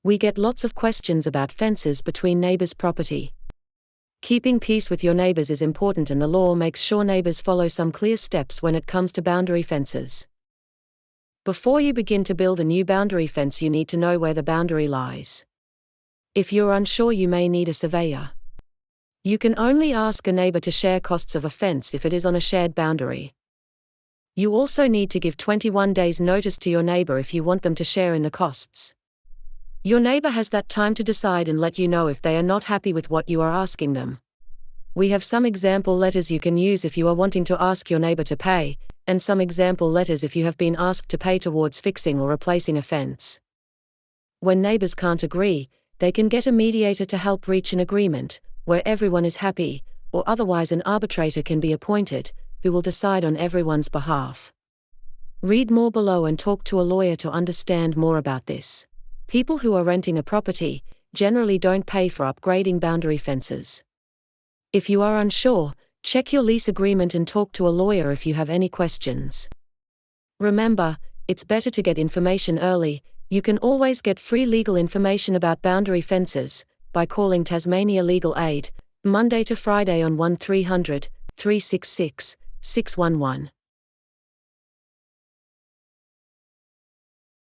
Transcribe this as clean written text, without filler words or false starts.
We get lots of questions about fences between neighbors' property. Keeping peace with your neighbors is important, and the law makes sure neighbors follow some clear steps when it comes to boundary fences. Before you begin to build a new boundary fence, you need to know where the boundary lies. If you're unsure, you may need a surveyor. You can only ask a neighbor to share costs of a fence if it is on a shared boundary. You also need to give 21 days notice to your neighbor if you want them to share in the costs. Your neighbor has that time to decide and let you know if they are not happy with what you are asking them. We have some example letters you can use if you are wanting to ask your neighbor to pay, and some example letters if you have been asked to pay towards fixing or replacing a fence. When neighbors can't agree, they can get a mediator to help reach an agreement, where everyone is happy, or otherwise an arbitrator can be appointed, who will decide on everyone's behalf. Read more below and talk to a lawyer to understand more about this. People who are renting a property generally don't pay for upgrading boundary fences. If you are unsure, check your lease agreement and talk to a lawyer if you have any questions. Remember, it's better to get information early. You can always get free legal information about boundary fences by calling Tasmania Legal Aid, Monday to Friday on 1300 366 611.